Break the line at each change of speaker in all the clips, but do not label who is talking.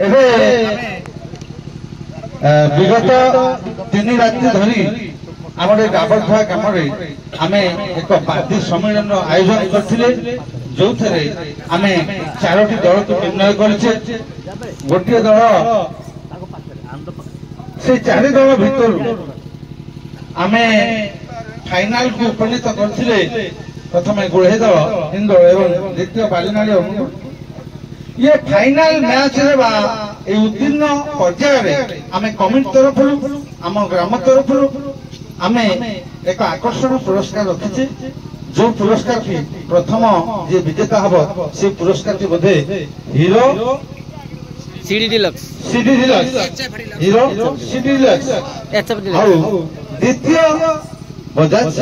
ଏବେ विगत 3 राति धरी आम गाबरधुआ ग्राम आम एक पार्टी सम्मेलन आयोजन करथिले जो आम 4टी दल को निर्णय करे गोटे दल से 4 दल भितर आम फाइनाल को उपनीत करथिले प्रथम गुड़े दल हिंदोल एवं द्वितीय बालीनाली अनुगुण ये फाइनाल मैच रे उत्तीर्ण पर्याय आम कमिटी तरफ आम ग्राम तरफ आम एक आकर्षण पुरस्कार रखीचे जो पुरस्कार की प्रथम जे विजेता हम से पुरस्कार की बोधे hero
CD deluxe
hero CD deluxe द्वितीय बजाज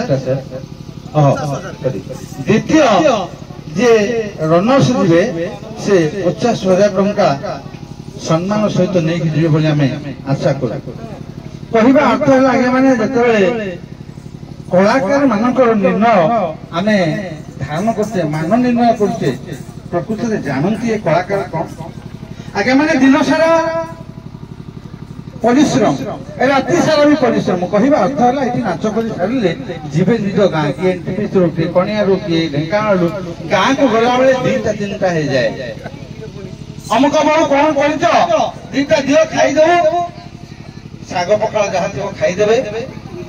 द्वितीय जे रनर्स जीवे से 50,000 टंका सम्मान सहित नहीं जीवे बोली आम आशा कर कहवा अर्थ है आगे माने जतबे कलाकार मानकर निर्णय आम धारण करते मान निर्णय करते प्रकृति में जानती कलाकार कौन आगे माने दिन सारा परिश्रम राति सारा भी परिश्रम कहवा अर्थ है ये नाच कर सारे जीवे निज गाँ किए एनटीपी किए कणिया किए ढेंकाना गाँ को गला बेले 2टा 3टा हो जाए अमुक बड़ कौन कर 2टा दियो खाईदेव शाग पखाल जहाँ थी खाईदे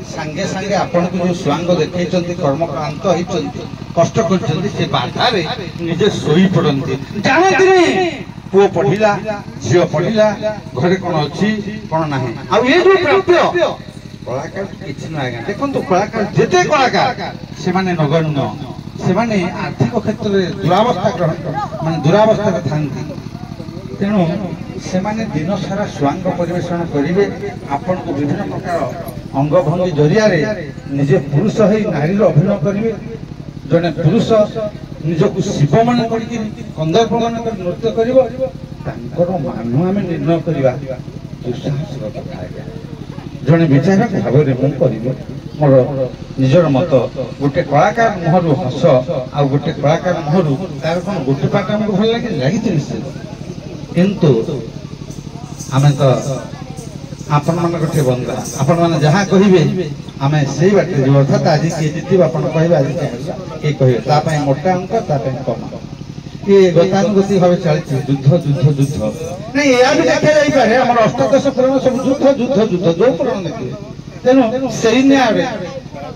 सांगे सांगे आपण को जो स्वांग देखते कर्मक्रांत होती कष्ट कर बाधारे निजे शोई पड़ती जानती पुओ पढ़िला झील पढ़िला घरे कौन अच्छी कौन ना ये जो प्राप्य कलाकार किसी ना आज्ञा देखो कलाकार जिते कलाकार से नगण्य से आर्थिक क्षेत्र में दुरावस्था ग्रहण मान दुरावस्था था तेणु से दिन सारा स्वांग परिवेषण करेंगे आपण को विभिन्न प्रकार अंगभंगी जरिया निजे पुरुष हो नारी अभिनय करेंगे जड़े पुरुष निजक शिव मन कर कंदर्प मन कर नृत्य कर मान आम निर्णय करवा दुस्साहसिक कथा जड़े विचारक भाव में करी मोर निजर मत गोटे कलाकार मुहर हस आ गोटे कलाकार मुहर तार कौन गोटे पार्ट आमको भल लगी किंतु आम तो आपण मान बंदा आपण मैंने जहाँ कहे आम से बाटे जो अर्थात आज किए जीत आप कहे आज किए कहे मोटा अंक कम ये गतानुगति भाव चलती युद्ध युद्ध युद्ध नहीं या भी देखा जापे आम अष्टादश पुराण सब युद्ध युद्ध युद्ध जो पुराण देखिए तेणु से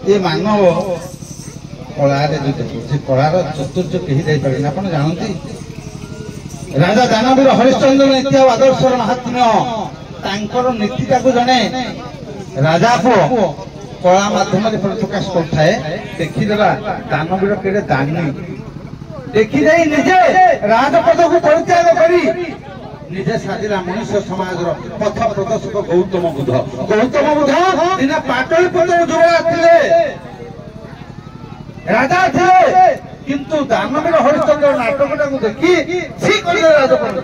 ये मानव कलार युद्ध कलार चतुर्थ कहीं जापे आप जानती राजा दानवीर हरिश्चंद्र नीति आदर्शर महात्म्य नीतिटा को जड़े राजा को कला माध्यम प्रकाश करता देखीदेला दानवीर केड़े दानी देखी जाई निजे राजपद को परित्याग करी निजे साजिला मनुष्य समाज पथ प्रदर्शक गौतम बुद्ध दिने पाटलिपुत्र जुड़ा थिले राजा थे किंतु दानवीर हरिश्चंद्र नाटकटा को देखी सी कर राजपद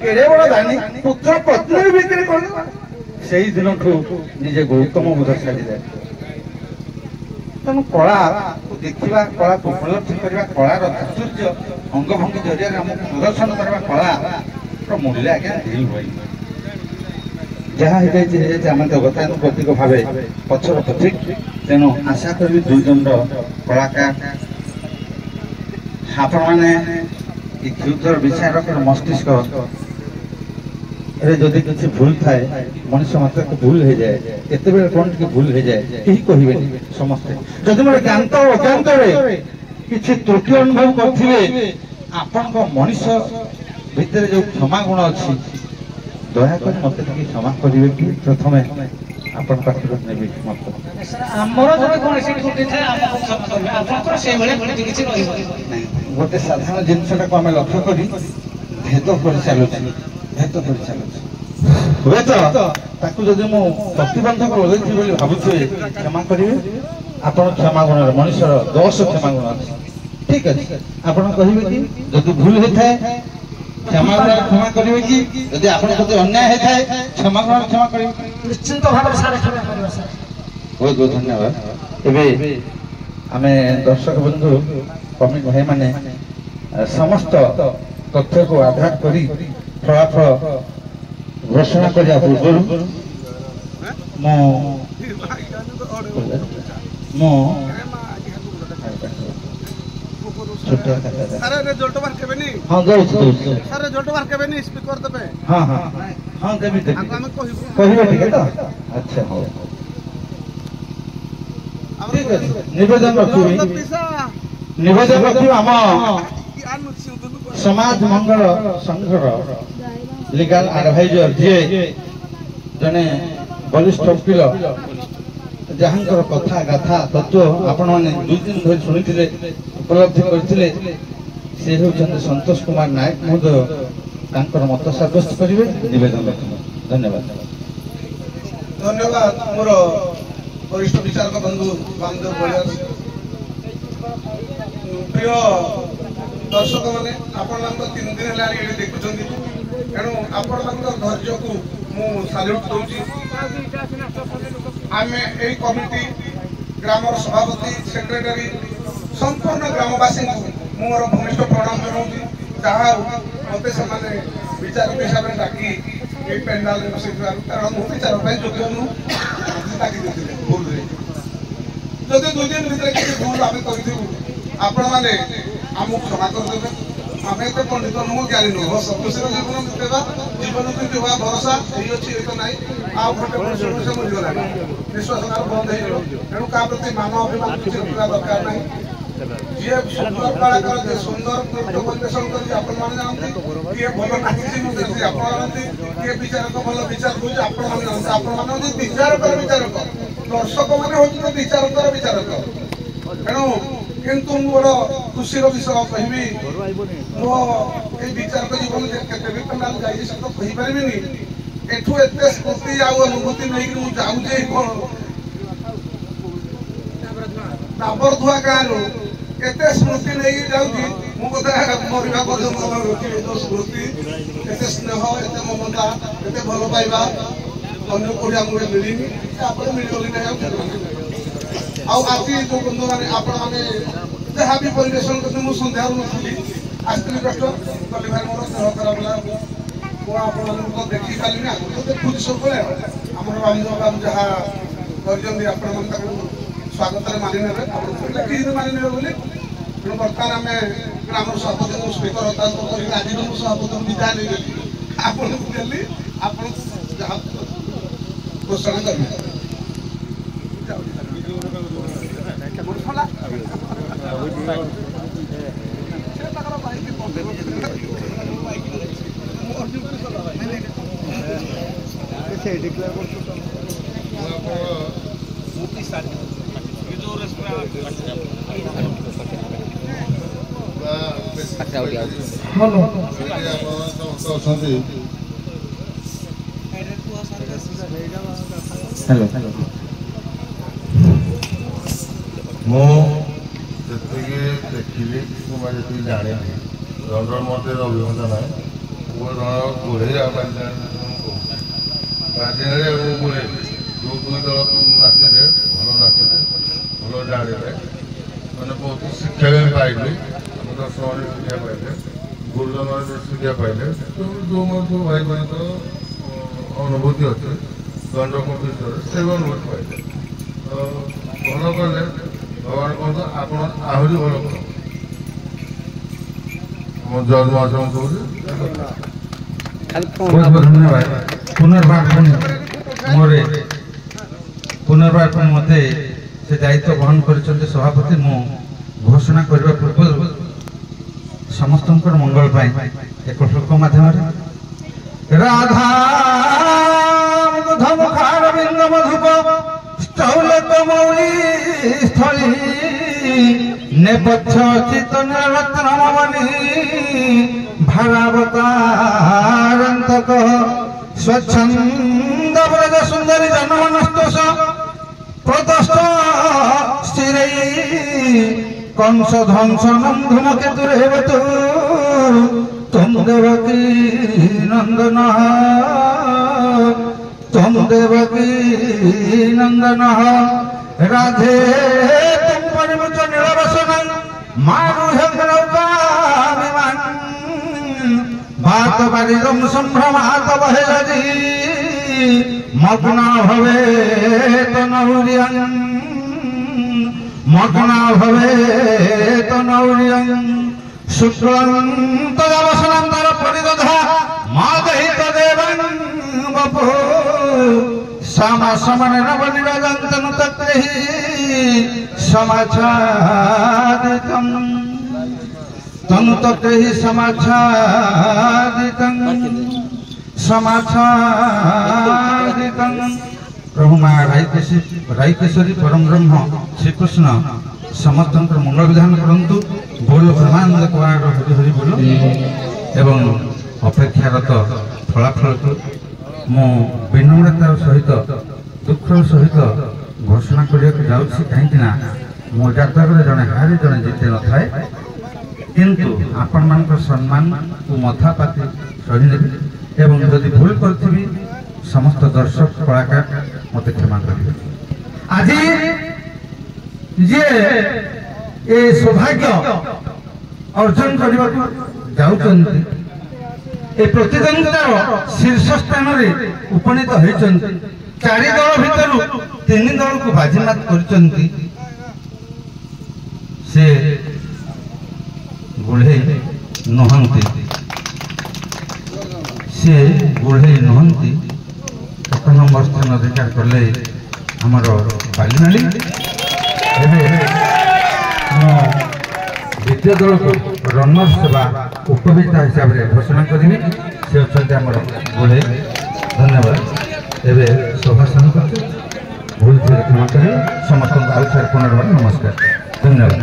केड़े बड़ दानी पुत्र पत्नी बिक्री कर से दिन निजे गौतम बुद्ध छाड़ी जाए तेणु कला को देखा कला को उपलब्धि करवा कलार चातुर्य अंगभंगी जरिया आमको प्रदर्शन करवा कला मूल्य आज्ञा ढिल हुए जहाँ आम गतानुगतिक भाव पछर पथिक तेणु आशा करी 2 दंड कलाकार आपण मैंने क्षुद्र विचारक मस्तिष्क जदि किसी भूल थाए मनुष्य मात्र भूल हो जाए केते कौन टी भूल हो जाए यही कहे समस्ते जदि मोर ज्ञात अज्ञात किसी त्रुटि अनुभव करथिबे आपण मनुष्य भितर जो क्षमा गुण अच्छी दयाकर मत क्षमा करेंगे कि प्रथम आपण पाखर नेबी मत
हमर जदि कोन से त्रुटि थाए आपन क्षमा करबे आपन से भले त्रुटि किछि रहिबो
नहीं गोटे साधारण जिनसटा को आमे लक्ष्य करी भेद कर चलुछि हुए तो जदि मु प्रतिबंधक लगे बोली भावुए क्षमा करेंगे आपण क्षमा गुण मनुष्य दोष क्षमा गुण अच्छी ठीक अच्छे आपड़ कहे कि जदि भूल होता है क्षमा गुण क्षमा करेंगे कि जदि आपण प्रति अन्याय होता है क्षमा गुण क्षमा करेंगे
निश्चित भाव सारे क्षमा करबा सर
बहुत बहुत धन्यवाद एबे आमे दर्शक बंधु कमिटी भाई माने समस्त तथ्य को आधार करी फलाफल ଘୋଷଣା କରିବା ପୂର୍ବରୁ ମୁଁ ଛୋଟିଆ ଖାତାଟା
ସାର୍ ରେଜଲ୍ଟ ବାହାର କେବେନି
ହଁ ଦଉଛି
ସାର୍ ରେଜଲ୍ଟ ବାହାର କେବେନି ସ୍ପିକର ଦେବେ
ହଁ ହଁ ହଁ ଦେବି
ଆଙ୍କୁ ଆମେ କହିବୁ
କହିବେ ଟିକେ ତ ଆଚ୍ଛା ହଉ ଠିକ ଅଛି ନିବେଦନ ରଖିବି ଆମ ସମାଜ ମଙ୍ଗଳ ସଂଘର ଲିଗାଲ ଆଡଭାଇଜର ଯିଏ ଜଣେ ବରିଷ୍ଠ ଓକିଲ ଯାହାଙ୍କର କଥା ଗାଥା ତତ୍ତ୍ୱ ଆପଣମାନେ 2 ଦିନ ଧରି ଶୁଣିଥିଲେ ଉପଲବ୍ଧି କରିଥିଲେ ସେ ହେଉଛନ୍ତି ସନ୍ତୋଷ କୁମାର ନାୟକ ମହୋଦୟ ତାଙ୍କର ମତ ସାବ୍ୟସ୍ତ କରିବେ ନିବେଦନ ରଖିବେ ଧନ୍ୟବାଦ
ଧନ୍ୟବାଦ ମୋର ବରିଷ୍ଠ ବିଚାରକ ବନ୍ଧୁ ବାମଦେବ ବଳିଆର ପ୍ରିୟ ଦର୍ଶକ ମାନେ ଆପଣମାନଙ୍କ 3 ଦିନ ହେଲାଣି ଏଠି ଦେଖୁଛନ୍ତି ତେଣୁ ଆପଣମାନଙ୍କ ଧୈର୍ଯ୍ୟକୁ ମୁଁ ସାଲ୍ୟୁଟ ଦଉଛି ଆମେ ଏଇ କମିଟି ଗ୍ରାମର ସଭାପତି ସେକ୍ରେଟାରୀ ସମ୍ପୂର୍ଣ୍ଣ ଗ୍ରାମବାସୀଙ୍କୁ ମୁଁ ମୋର ଭୂମିଷ୍ଠ ପ୍ରଣାମ ଜଣାଉଛି ଯାହା ମୋତେ ସେମାନେ ବିଚାରକ ହିସାବରେ ଡାକି ଏଇ ପେଣ୍ଡାଲରେ ବସିଥିବାରୁ କାରଣ ମୁଁ ବିଚାର ପାଇଁ ଯୋଗ୍ୟ ନୁହଁ ଡାକି ଦେଇଥିଲେ ଭୁଲରେ ଯଦି 2 ଦିନ ଭିତରେ କିଛି ଭୁଲ ଆମେ କରିଥିବୁ ଆପଣମାନେ ଆମକୁ କ୍ଷମା କରିଦେବେ ଆମେ ଏତେ ପଣ୍ଡିତ ନୁହଁ ଜ୍ଞାନୀ ନୁହଁ ଖୁସିର ଜୀବନ ବିତେଇବା ଜୀବନ ଯେମିତି ହବା ଭରସା ଏଇ ଅଛି ଏଇ ତ ନାହିଁ ଆଉ ଗୋଟେ ବର୍ଷ ମରିଗଲାଣି ନିଶ୍ୱାସ ବନ୍ଦ ହେଇଯିବ ତେଣୁ କାହା ପ୍ରତି ମାନ ଅଭିମାନ କିଛି ରଖିବା ଦରକାର ନାହିଁ ଯିଏ ସୁନ୍ଦର କଳାକାର ଯିଏ ସୁନ୍ଦର ନୃତ୍ୟ ପରିବେଷଣ କରିଛି ଆପଣମାନେ ଜାଣନ୍ତି କିଏ ଭଲ ନାଚିଛି ମୁଁ ଦେଖିଛି ଆପଣ ଜାଣନ୍ତି କିଏ ବିଚାରକ ଭଲ ବିଚାର କରୁଛି ଆପଣମାନେ ଜାଣନ୍ତି ଆପଣମାନେ ହଉଛି ବିଚାରକର ବିଚାରକ ଦର୍ଶକମାନେ ହଉଛନ୍ତି ବିଚାରକର ବିଚାରକ ତେଣୁ କିନ୍ତୁ ମୋର ଖୁସିର ବିଷୟ କହିବି ମୋ ଏଇ ବିଚାରକ ଜୀବନ କେତେ ବି ପେଣ୍ଡାଲ ଯାଇଛି ସେ ତ କହିପାରିବିନି ଏଠୁ ଏତେ ସ୍ମୃତି ଆଉ ଅନୁଭୂତି ନେଇକି ମୁଁ ଯାଉଛି ନାବରଧୁଆ ଗାଁରୁ କେତେ ସ୍ମୃତି ନେଇକି ଯାଉଛି ମୁଁ ବୋଧେ ମରିବା ପର୍ଯ୍ୟନ୍ତ ରଖିବି ଯୋଉ ସ୍ମୃତି ଏତେ ସ୍ନେହ ଏତେ ମମତା ଏତେ ଭଲ ପାଇବା ଅନ୍ୟ କୋଉଠି ଆମକୁ ମିଳିନି ତାପରେ ମିଳିଗଲି ନାହିଁ ଆଉ ଆଜି ଯୋଉ ବନ୍ଧୁମାନେ ଆପଣମାନେ ଯାହା ବି ପରିବେଷଣ କରିଥିଲେ ମୁଁ ସନ୍ଧ୍ୟାରୁ ନଥିଲି ଆସିଥିଲି କଷ୍ଟ କଲି ଭାଇ ମୋର ଦେହ ଖରାପ ହେଲା ମୁଁ ଆପଣମାନଙ୍କୁ ତ ଦେଖି ପାରିଲିନି ଆଗରୁ ତ ଦେଖୁଛି ସବୁବେଳେ ଆମର ବାମଦେବ ବାବୁ ଯାହା କରିଛନ୍ତି ଆପଣମାନେ ତାକୁ ସ୍ୱାଗତରେ ମାନି ନେବେ ଆପଣ କିଛି ମାନି ନେବେ ବୋଲି ତେଣୁ ବର୍ତ୍ତମାନ ଆମେ ଗ୍ରାମର ସଭାପତିଙ୍କୁ ସ୍ପିକର ହସ୍ତାନ୍ତର କରିକି ଆଜି ମୁଁ ସଭାପତିଙ୍କୁ ବିଦାୟ ନେଇଗଲି ଆପଣଙ୍କୁ ଦେଲି ଆପଣ ଯାହା ଘୋଷଣା କରିବେ
ମୁଁ ଯେତିକି ଦେଖିଲି କିମ୍ବା ଯେତିକି ଜାଣିଲି ଜଣର ମଧ୍ୟରେ ଅଭିଜ୍ଞତା ନାହିଁ ମୁଁ ଜଣର ଗୋଢ଼େଇ ଆଉ ବାଜିନାରେ ମୁଁ ଗୋଢ଼େଇ ଯେଉଁ 2 ଦଳ ନାଚିଲେ ଭଲ ନାଚିଲେ ଭଲ ଜାଣିଲେ ମାନେ ବହୁତ ଶିକ୍ଷା ବି ପାଇଲି ଆମ ଦର୍ଶକମାନେ ଶିକ୍ଷା ପାଇଲେ ଗୁରୁଜନମାନେ ଶିକ୍ଷା ପାଇଲେ ଯେଉଁ ଭାଇମାନଙ୍କର ଅନୁଭୂତି ଅଛି ଦଣ୍ଡକ ବିଷୟରେ ସେ ଅନୁଭୂତି ପାଇଲେ ତ ଭଲ କଲେ ଭଗବାନ କହନ୍ତୁ ଆପଣ ଆହୁରି ଭଲ କର ମୋ ଜଜ ମହାଶୟଙ୍କୁ କହୁଛି
ବହୁତ ବହୁତ ଧନ୍ୟବାଦ ପୁନର୍ବାର ପୁଣି ମୋତେ ସେ ଦାୟିତ୍ୱ ବହନ କରିଛନ୍ତି ସଭାପତି ମୁଁ ଘୋଷଣା କରିବା ପୂର୍ବରୁ ସମସ୍ତଙ୍କର ମଙ୍ଗଳ ପାଇଁ ଏକ ଶ୍ଲୋକ ମାଧ୍ୟମରେ ରାଧା ମୁଖାରବିନ୍ଦ ମଧୁପ ଷ୍ଟୌଲକ ମୌଳି ସ୍ଥଳୀ ନେପଥ୍ୟ ଚିତ୍ତନ ରତ୍ନମଣି ଭାରାବତାରନ୍ତକ ସ୍ୱଚ୍ଛନ୍ଦ ବ୍ରଜ ସୁନ୍ଦରୀ ଜନମନସ୍ତୋଷ প্রদষ্ট স্থিরে কংস ধ্বংসনম ধূমকেতুরে হেবতু তম দেবকী নন্দন রাধে তুম পরিমুচ নীলবসন মারুহ নৌকা বিমান হাত বাড়িরম সম্ভ্রম হাত বহেলাজি মগ্ন ভবে তনৌরিয়ং মগ্ন ভবে তনৌরিয়ং শুক্লং তদাবসনান্তর পরিদধা মাদহিত দেবং বপু সামা সমানে নবনিরাজন্তনু তত্রেহি সমাচ্ছাদিতং তনু তত্রেহি সমাচ্ছাদিতং সমাচ্ছাদিতং। প্রভু মা রাইকেশ্বরী পরম ব্রহ্ম শ্রীকৃষ্ণ ସମସ୍ତଙ୍କର ମୁଣ୍ଡ ବିଧାନ କରନ୍ତୁ। ବୋଲ ବ୍ରହ୍ମାନନ୍ଦ କୁଆର ହରି ହରି ବୋଲ। ଏବଂ ଅପେକ୍ଷାରତ ଫଳାଫଳକୁ ମୁଁ ବିନମ୍ରତାର ସହିତ ଦୁଃଖର ସହିତ ଘୋଷଣା କରିବାକୁ ଯାଉଛି, କାହିଁକି ନା ମୋ ଯାତ୍ରାରେ ଜଣେ ହାରି ଜଣେ ଜିତି ନଥାଏ, କିନ୍ତୁ ଆପଣମାନଙ୍କର ସମ୍ମାନକୁ ମଥା ପାତି ସହିନେବି ଏବଂ ଯଦି ଭୁଲ କରିଥିବି ସମସ୍ତ ଦର୍ଶକ କଳାକାର ମୋତେ କ୍ଷମା କରିବେ। ଆଜି ଯିଏ ଏ ସୌଭାଗ୍ୟ ଅର୍ଜନ କରିବାକୁ ଯାଉଛନ୍ତି, ଏ ପ୍ରତିଦ୍ୱନ୍ଦିତାର ଶୀର୍ଷ ସ୍ଥାନରେ ଉପନୀତ ହୋଇଛନ୍ତି, 4 ଦଳ ଭିତରୁ 3 ଦଳକୁ ବାଜିମାତ କରିଛନ୍ତି, ସେ ଗୁଢ଼େଇ ନୁହନ୍ତି, ସେ ଗୁଢ଼େଇ ନୁହନ୍ତି। 1 ନମ୍ବର ସ୍ଥାନ ଅଧିକାର କଲେ ଆମର ବାଲିନାଳି। ଏବେ ମୁଁ ଦ୍ୱିତୀୟ ଦଳକୁ ରନର୍ସ ବା ଉପବିଜେତା ହିସାବରେ ଘୋଷଣା କରିବି। ସେ ଅଛନ୍ତି ଆମର ଗୁଢ଼େଇ। ଧନ୍ୟବାଦ। ଏବେ ଶୋଭାସନ କରୁଛୁ, ଭୁଲ ଥିଲେ କ୍ଷମା କରିବେ। ସମସ୍ତଙ୍କୁ ଆଉ ଥରେ ପୁନର୍ବାର ନମସ୍କାର। ଧନ୍ୟବାଦ।